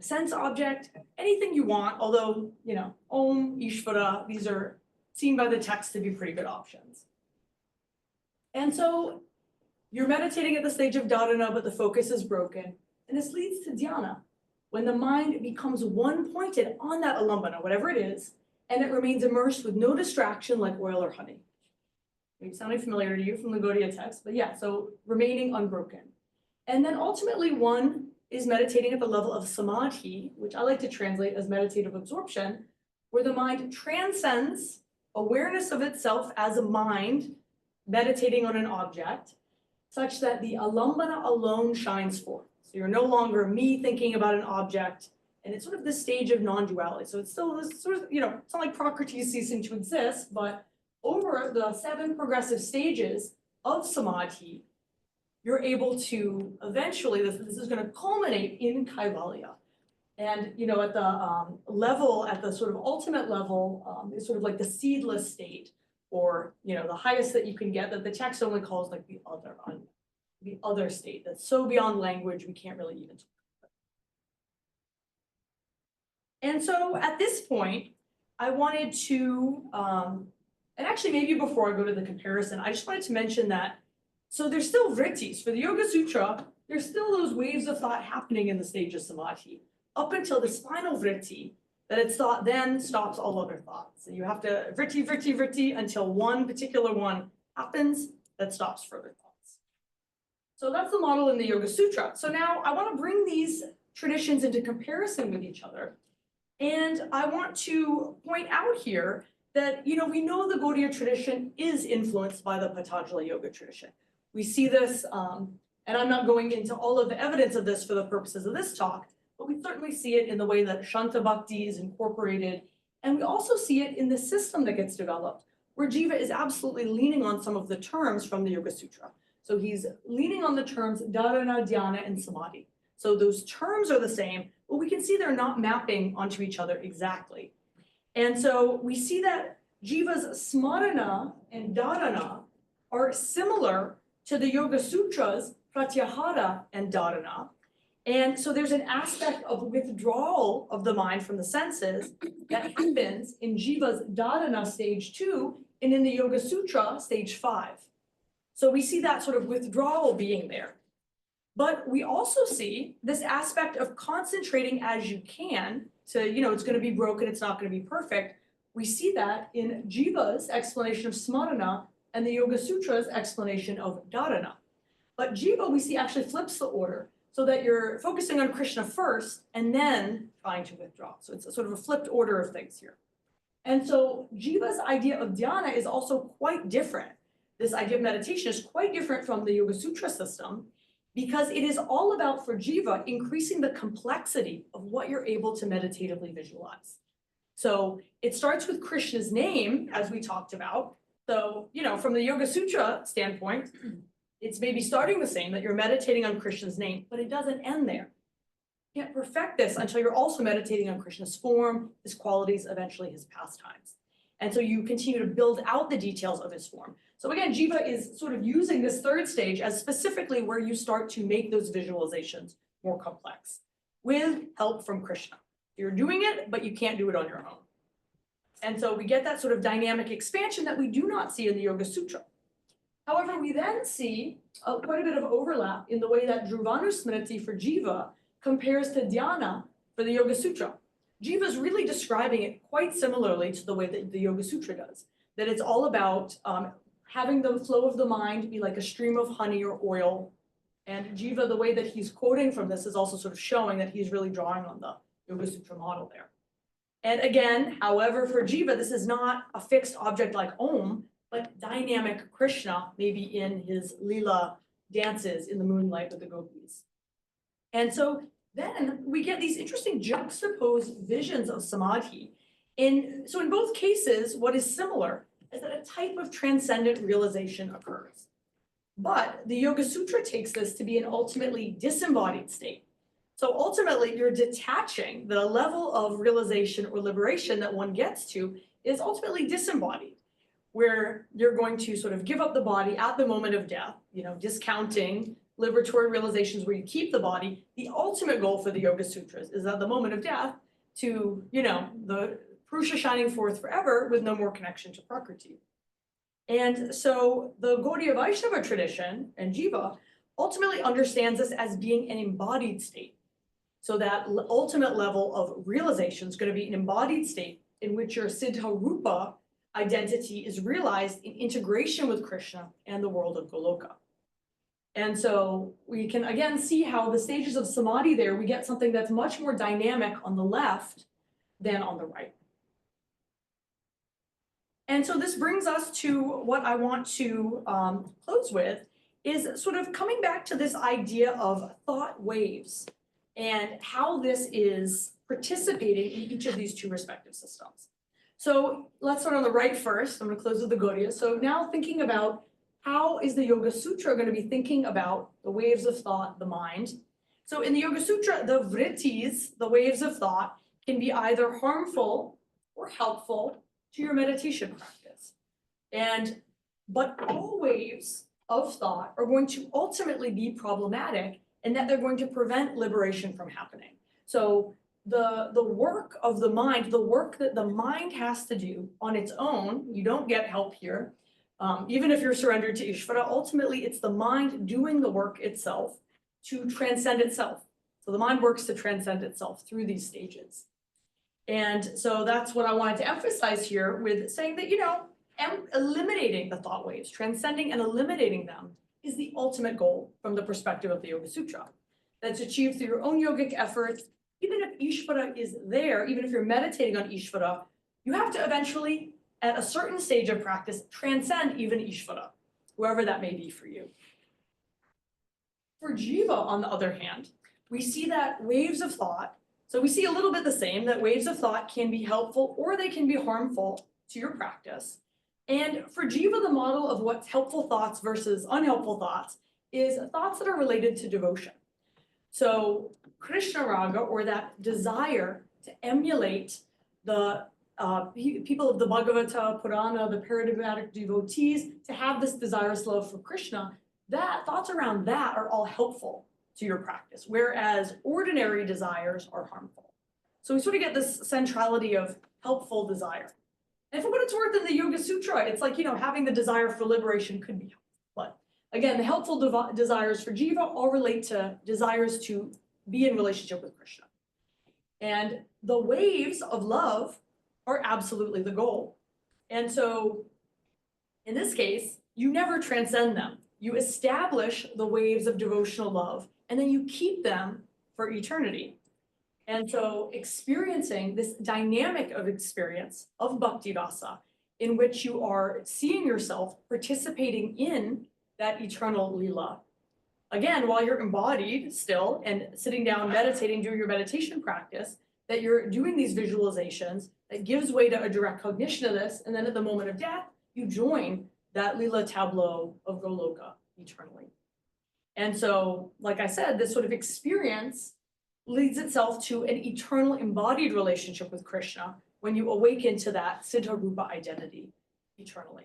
a sense object, anything you want, although, Om, Ishvara, these are seen by the text to be pretty good options. And so you're meditating at the stage of dharana, but the focus is broken. And this leads to dhyana, when the mind becomes one-pointed on that alambana, whatever it is, and it remains immersed with no distraction like oil or honey. Maybe sounding familiar to you from the Gaudiya text, but yeah, so remaining unbroken. And then ultimately one is meditating at the level of samadhi, which I like to translate as meditative absorption, where the mind transcends awareness of itself as a mind meditating on an object, such that the alambana alone shines forth. So you're no longer me thinking about an object, and it's sort of this stage of non-duality. So it's still this sort of, it's not like Prakriti ceasing to exist, but over the 7 progressive stages of samadhi, you're able to eventually, this is going to culminate in kaivalya. And, at the level, at the sort of ultimate level, is sort of like the seedless state, or, the highest that you can get, that the text only calls like the other state, that's so beyond language, we can't really even talk about it. And so at this point, I wanted to, and actually maybe before I go to the comparison, I just wanted to mention that, so there's still vrittis. For the Yoga Sutra, there's still those waves of thought happening in the stage of samadhi, up until this final vritti, that it's thought then stops all other thoughts. So you have to vritti until one particular one happens that stops further thoughts. So that's the model in the Yoga Sutra. So now I want to bring these traditions into comparison with each other. And I want to point out here that, we know the Gaudiya tradition is influenced by the Patanjali yoga tradition. We see this, and I'm not going into all of the evidence of this for the purposes of this talk, but we certainly see it in the way that Shanta Bhakti is incorporated. And we also see it in the system that gets developed, where Jīva is absolutely leaning on some of the terms from the Yoga Sutra. So he's leaning on the terms dharana, dhyana, and samadhi. So those terms are the same, but we can see they're not mapping onto each other exactly. And so we see that Jiva's smarana and dharana are similar to the Yoga Sutras, pratyahara and dharana. And so there's an aspect of withdrawal of the mind from the senses that happens in Jiva's dharana stage 2 and in the Yoga Sutra stage 5. So we see that sort of withdrawal being there. But we also see this aspect of concentrating as you can to, it's going to be broken, it's not going to be perfect. We see that in Jiva's explanation of smarana and the Yoga Sutra's explanation of dharana. But Jīva, we see, actually flips the order, so that you're focusing on Krishna first and then trying to withdraw. So it's a sort of a flipped order of things here. And so Jiva's idea of dhyana is also quite different. This idea of meditation is quite different from the Yoga Sutra system, because it is all about, for Jīva, increasing the complexity of what you're able to meditatively visualize. So it starts with Krishna's name, as we talked about. So, from the Yoga Sutra standpoint, it's maybe starting the same, that you're meditating on Krishna's name, but it doesn't end there. You can't perfect this until you're also meditating on Krishna's form, his qualities, eventually his pastimes. And so you continue to build out the details of his form. So again, Jīva is sort of using this third stage as specifically where you start to make those visualizations more complex with help from Kṛṣṇa. You're doing it, but you can't do it on your own. And so we get that sort of dynamic expansion that we do not see in the Yoga Sutra. However, we then see quite a bit of overlap in the way that Dhruvanusmriti for Jīva compares to dhyana for the Yoga Sutra. Jīva is really describing it quite similarly to the way that the Yoga Sutra does, that it's all about having the flow of the mind be like a stream of honey or oil. And Jīva, the way that he's quoting from this is also sort of showing that he's really drawing on the Yoga Sutra model there. And again, however, for Jīva, this is not a fixed object like Om, but dynamic Kṛṣṇa, maybe in his Leela dances in the moonlight with the gopis. And so then we get these interesting juxtaposed visions of samadhi. So in both cases, what is similar is that a type of transcendent realization occurs. But the Yoga Sutra takes this to be an ultimately disembodied state. So ultimately, you're detaching the level of realization or liberation that one gets to is ultimately disembodied, where you're going to sort of give up the body at the moment of death, discounting liberatory realizations where you keep the body. The ultimate goal for the Yoga Sutras is at the moment of death to, the Purusha shining forth forever with no more connection to Prakriti. And so the Gauḍīya Vaiṣṇava tradition and Jīva ultimately understands this as being an embodied state. So that ultimate level of realization is going to be an embodied state in which your Siddha Rupa identity is realized in integration with Kṛṣṇa and the world of Goloka. And so we can again see how the stages of samadhi there, we get something that's much more dynamic on the left than on the right. And so this brings us to what I want to close with, is sort of coming back to this idea of thought waves and how this is participating in each of these two respective systems. So let's start on the right first. I'm going to close with the Gauḍīya. So now thinking about how is the Yoga Sutra going to be thinking about the waves of thought, the mind. So in the Yoga Sutra, the vrittis, the waves of thought, can be either harmful or helpful to your meditation practice. But all waves of thought are going to ultimately be problematic in that they're going to prevent liberation from happening. So the work of the mind, the work that the mind has to do on its own, you don't get help here. Even if you're surrendered to Ishvara, ultimately it's the mind doing the work itself to transcend itself. So the mind works to transcend itself through these stages. And so that's what I wanted to emphasize here with saying that, eliminating the thought waves, transcending and eliminating them is the ultimate goal from the perspective of the Yoga Sutra. That's achieved through your own yogic efforts. Even if Ishvara is there, even if you're meditating on Ishvara, you have to eventually, at a certain stage of practice, transcend even Ishvara, whoever that may be for you. For Jīva, on the other hand, we see that waves of thought, so we see a little bit the same, that waves of thought can be helpful or they can be harmful to your practice. And for Jīva, the model of what's helpful thoughts versus unhelpful thoughts is thoughts that are related to devotion. So Kṛṣṇa raga, or that desire to emulate the people of the Bhagavata, Purana, the paradigmatic devotees, to have this desirous love for Kṛṣṇa, that thoughts around that are all helpful to your practice, whereas ordinary desires are harmful. So we sort of get this centrality of helpful desire. And for what it's worth in the Yoga Sutra, it's like, having the desire for liberation could be helpful. But again, the helpful desires for Jīva all relate to desires to be in relationship with Kṛṣṇa. And the waves of love are absolutely the goal. And so in this case, you never transcend them. You establish the waves of devotional love, and then you keep them for eternity. And so experiencing this dynamic of experience of bhakti rasa, in which you are seeing yourself participating in that eternal lila. Again, while you're embodied still and sitting down, meditating, doing your meditation practice, that you're doing these visualizations that gives way to a direct cognition of this. And then at the moment of death, you join that lila tableau of Goloka eternally. And so, like I said, this sort of experience leads itself to an eternal embodied relationship with Kṛṣṇa, when you awaken to that Siddha Rupa identity eternally.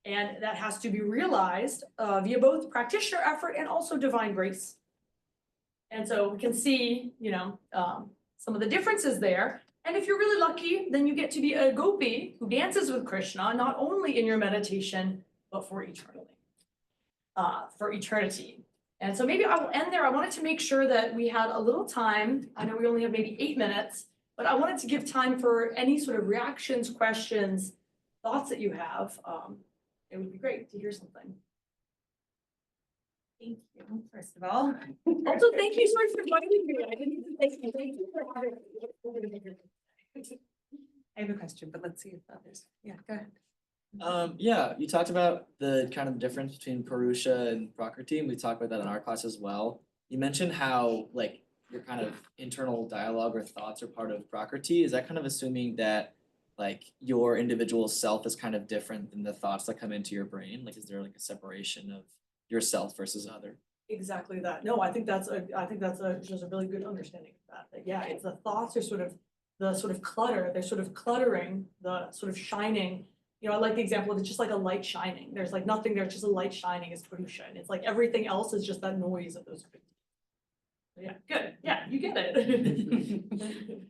And that has to be realized via both practitioner effort and also divine grace. And so we can see, some of the differences there. And if you're really lucky, then you get to be a gopi who dances with Kṛṣṇa, not only in your meditation, but for eternity. And so maybe I will end there. I wanted to make sure that we had a little time. I know we only have maybe 8 minutes, but I wanted to give time for any sort of reactions, questions, thoughts that you have. It would be great to hear something. Thank you, first of all. Also, thank you so much for joining me. I didn't even thank you. Thank you for having me. I have a question, but let's see if others, yeah, go ahead. Yeah, you talked about the kind of difference between Purusha and Prakriti, and we talked about that in our class as well. You mentioned how like your kind of internal dialogue or thoughts are part of Prakriti. Is that kind of assuming that like your individual self is kind of different than the thoughts that come into your brain? Like, is there like a separation of yourself versus other? Exactly that. No, I think that's just a really good understanding of that. That yeah, it's the thoughts are sort of the sort of clutter. They're sort of cluttering the sort of shining. I like the example of it's just like a light shining. There's like nothing there, it's just a light shining is Purusha. And it's like everything else is just that noise of those. Yeah, good. Yeah, you get it.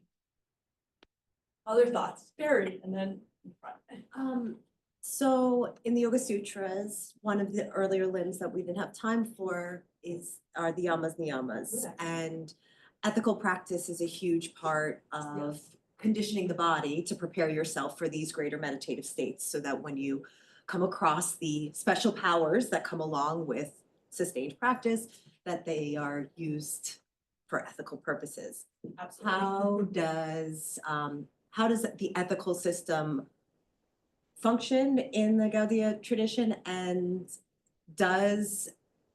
Other thoughts, Barry, and then in front. So in the Yoga Sutras, one of the earlier limbs that we didn't have time for are the yamas, niyamas. Yeah. And ethical practice is a huge part of conditioning the body to prepare yourself for these greater meditative states so that when you come across the special powers that come along with sustained practice, that they are used for ethical purposes. Absolutely. How does the ethical system function in the Gauḍīya tradition, and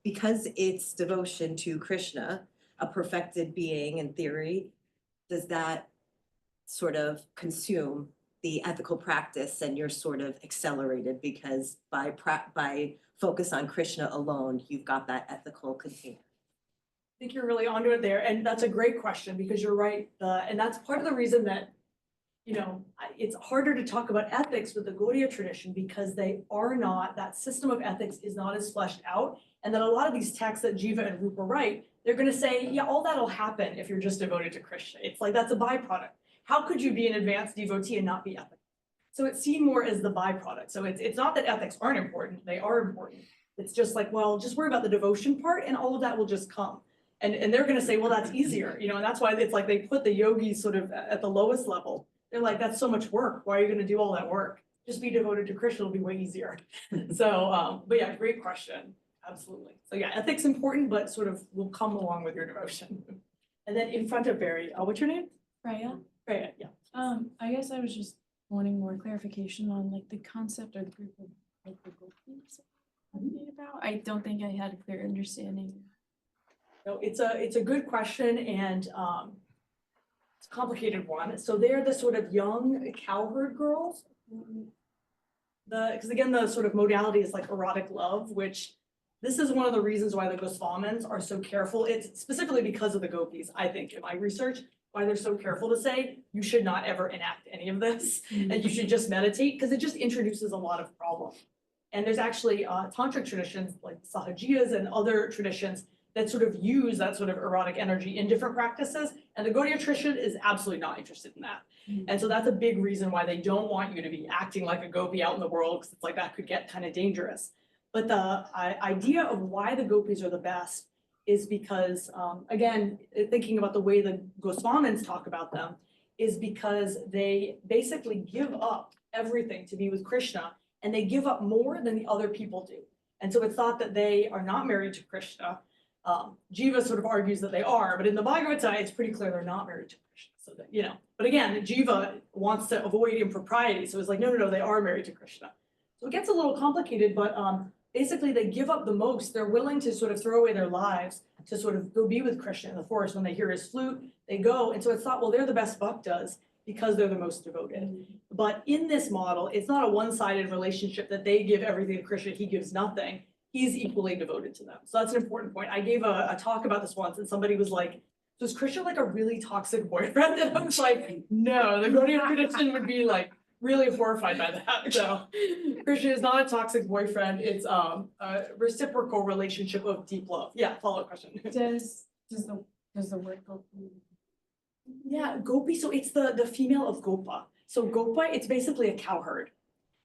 because it's devotion to Kṛṣṇa, a perfected being in theory, does that sort of consume the ethical practice and you're sort of accelerated because by focus on Kṛṣṇa alone, you've got that ethical container? I think you're really onto it there, and that's a great question because you're right, and that's part of the reason that it's harder to talk about ethics with the Gauḍīya tradition because that system of ethics is not as fleshed out, and that a lot of these texts that Jīva and Rupa write, they're going to say, yeah, all that'll happen if you're just devoted to Kṛṣṇa. It's like that's a byproduct. How could you be an advanced devotee and not be ethical? So it's seen more as the byproduct. So it's not that ethics aren't important; they are important. It's just like, well, just worry about the devotion part, and all of that will just come. And they're going to say, well, that's easier, and that's why it's like they put the yogis sort of at the lowest level. They're like, that's so much work. Why are you going to do all that work? Just be devoted to Kṛṣṇa, it'll be way easier. So, but yeah, great question. Absolutely. So yeah, ethics important, but sort of will come along with your devotion. And then in front of Barry, what's your name? Freya. Freya, yeah. I guess I was just wanting more clarification on like the concept or the group of like the gopis about. I don't think I had a clear understanding. No, it's a good question, and it's a complicated one. So they're the sort of young cowherd girls. Because again, the sort of modality is like erotic love, which this is one of the reasons why the Gosvāmins are so careful. It's specifically because of the gopis, I think, in my research, why they're so careful to say you should not ever enact any of this, and you should just meditate, because it just introduces a lot of problems. And there's actually tantric traditions like Sahajiyas and other traditions that sort of use that sort of erotic energy in different practices. And the Gauḍīya tradition is absolutely not interested in that. And so that's a big reason why they don't want you to be acting like a gopi out in the world, because it's like that could get kind of dangerous. But the idea of why the gopis are the best is because, again, thinking about the way the Gosvāmins talk about them, is because they basically give up everything to be with Kṛṣṇa, and they give up more than the other people do. And so it's thought that they are not married to Kṛṣṇa. Jīva sort of argues that they are, but in the Bhagavad Gita, it's pretty clear they're not married to Kṛṣṇa. So that, but again, Jīva wants to avoid impropriety. So it's like, no, they are married to Kṛṣṇa. So it gets a little complicated, but basically they give up the most. They're willing to sort of throw away their lives to sort of go be with Kṛṣṇa in the forest. When they hear his flute, they go. And so it's thought, well, they're the best bhaktas because they're the most devoted. But in this model, it's not a one-sided relationship that they give everything to Kṛṣṇa, he gives nothing. He's equally devoted to them. So that's an important point. I gave a talk about this once, and somebody was like, So is Krishna like a really toxic boyfriend? And I was like, no, the Gauḍīya tradition would be like really horrified by that. So Krishna is not a toxic boyfriend. It's a reciprocal relationship of deep love. Yeah, follow-up question. Does the word go? Yeah, Gopi, so it's the female of Gopa. So Gopa, it's basically a cowherd.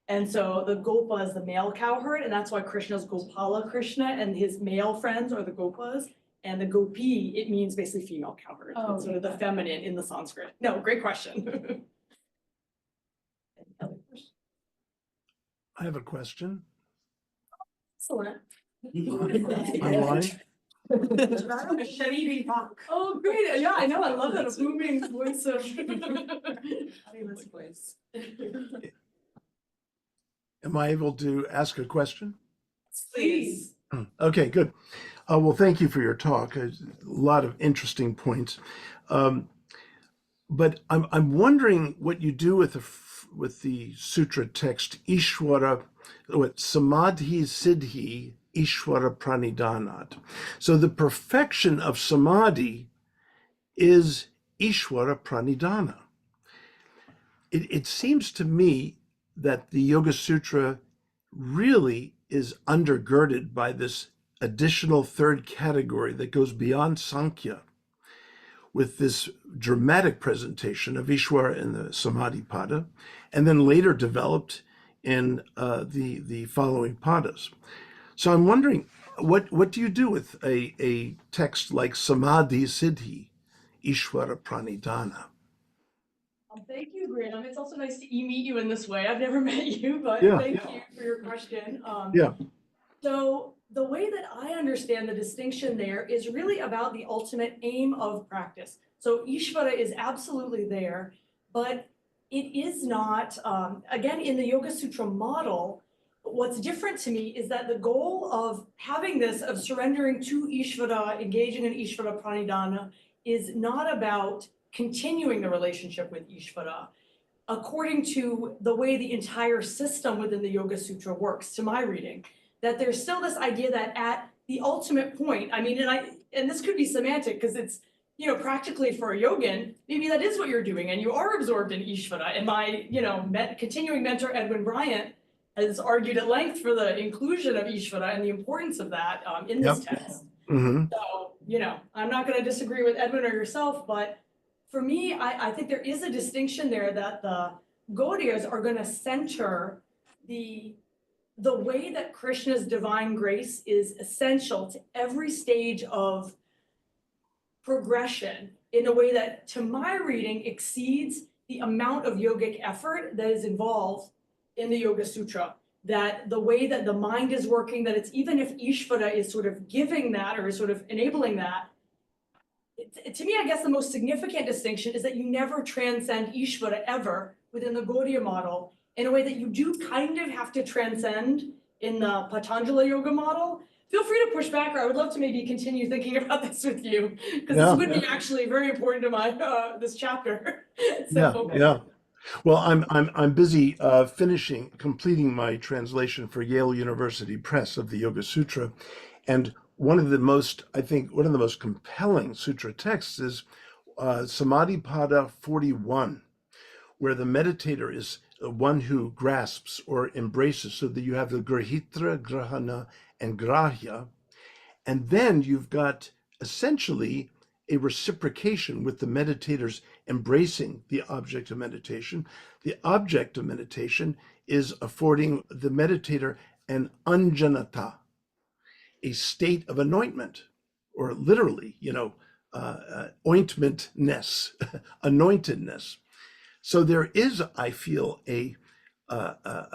And so the Gopa is the male cowherd, and that's why Krishna's Gopala Krishna and his male friends are the Gopas. And the Gopi, it means basically female cowherd. Oh, It's sort of the feminine in the Sanskrit. No, great question. I have a question. Excellent. Online. Oh, great. Yeah, I know. I love that. A booming voice of. Am I able to ask a question? Please. Okay, good. Well, thank you for your talk. A lot of interesting points. But I'm wondering what you do with the sutra text Ishvara, what Samadhi Siddhi Ishvara Pranidhanat. So the perfection of Samadhi is Ishvara Pranidhana. It seems to me that the Yoga Sutra really is undergirded by this additional third category that goes beyond Sankhya, with this dramatic presentation of Ishvara in the Samadhi Pada, and then later developed in the following padas. So I'm wondering, what do you do with a text like Samadhi Siddhi Ishvara Pranidhana? Thank you, Graham. It's also nice to meet you in this way. I've never met you, but Yeah. thank you for your question. Yeah. So the way that I understand the distinction there is really about the ultimate aim of practice. So Ishvara is absolutely there, but it is not, again, in the Yoga Sutra model, what's different to me is that the goal of having this, of surrendering to Ishvara, engaging in Ishvara Pranidhana, is not about continuing the relationship with Ishvara. According to the way the entire system within the Yoga Sutra works, to my reading, that there's still this idea that at the ultimate point, I mean, and this could be semantic because it's, practically for a yogin, maybe that is what you're doing and you are absorbed in Ishvara. And my, continuing mentor, Edwin Bryant, has argued at length for the inclusion of Ishvara and the importance of that in this text. Mm-hmm. So, I'm not going to disagree with Edwin or yourself, but for me, I think there is a distinction there that the Gaudiyas are going to center the way that Krishna's divine grace is essential to every stage of progression in a way that, to my reading, exceeds the amount of yogic effort that is involved in the Yoga Sutra. That the way that the mind is working, that it's even if Ishvara is sort of giving that or is sort of enabling that, to me, I guess the most significant distinction is that you never transcend Ishvara ever within the Gauḍīya model in a way that you do kind of have to transcend in the Patanjali yoga model. Feel free to push back, or I would love to maybe continue thinking about this with you, because this would be actually very important to my this chapter. So. Yeah. Well, I'm busy completing my translation for Yale University Press of the Yoga Sutra, and one of the most compelling sutra texts is Samadhi Pada 41, where the meditator is one who grasps or embraces, so that you have the grahitra, grahana, and grahya, and then you've got essentially a reciprocation with the meditators embracing the object of meditation. The object of meditation is affording the meditator an anjanata, a state of anointment, or literally, ointmentness, anointedness. So there is, I feel, a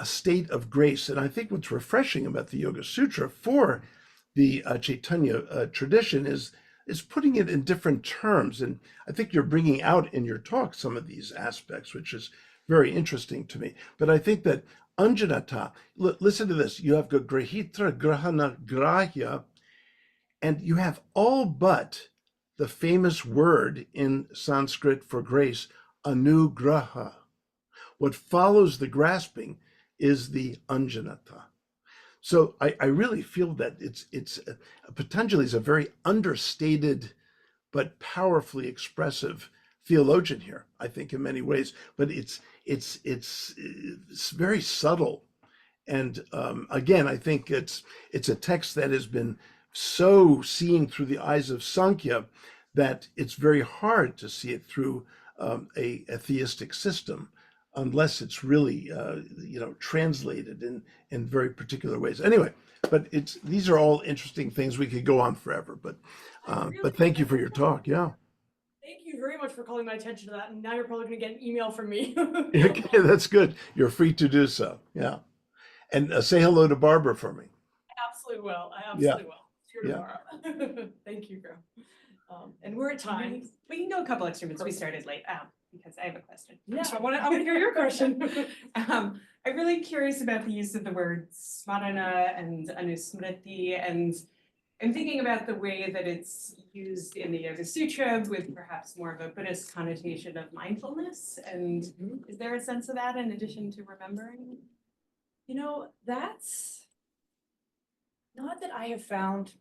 state of grace. And I think what's refreshing about the Yoga Sutra for the Chaitanya tradition is putting it in different terms. And I think you're bringing out in your talk some of these aspects, which is very interesting to me. But I think that Anjanata, listen to this, you have Grahitra, Grahana, Grahya, and you have all but the famous word in Sanskrit for grace, anugraha. What follows the grasping is the Anjanata. So I really feel that it's Patanjali is a very understated but powerfully expressive theologian here, I think, in many ways. But it's very subtle. And again, I think it's a text that has been so seen through the eyes of Sankhya that it's very hard to see it through a theistic system unless it's really translated in very particular ways. Anyway, but these are all interesting things. We could go on forever, but thank you for your talk. Yeah. Thank you very much for calling my attention to that, and now you're probably gonna get an email from me. Okay, that's good. You're free to do so. Yeah. And say hello to Barbara for me. Absolutely will, I Yeah. absolutely will. See you tomorrow. Thank you, girl. And we're at time. We can go a couple extra minutes. We started late, because I have a question. Yeah, I wanna hear your question. I'm really curious about the use of the words smarana and anusmriti, and I'm thinking about the way that it's used in the Yoga Sutra with perhaps more of a Buddhist connotation of mindfulness. And is there a sense of that in addition to remembering? You know, that's not that I have found,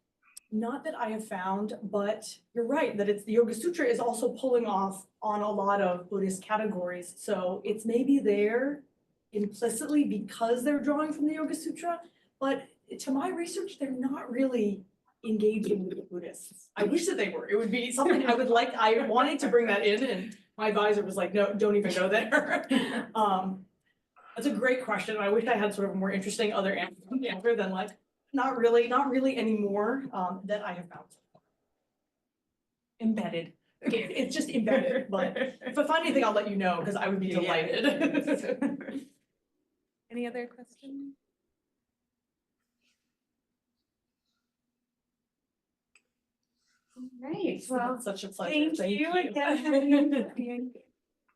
but you're right, that it's the Yoga Sutra is also pulling off on a lot of Buddhist categories. So it's maybe there implicitly because they're drawing from the Yoga Sutra, but to my research, they're not really engaging with the Buddhists. I wish that they were. It would be something I would like, I wanted to bring that in, and my advisor was like, no, don't even go there. That's a great question. I wish I had sort of a more interesting other answer than like, not really anymore, that I have found. Embedded. It's just embedded, but if I find anything, I'll let you know, because I would be delighted. Any other questions? Right, well, Such a pleasure. Thank you again.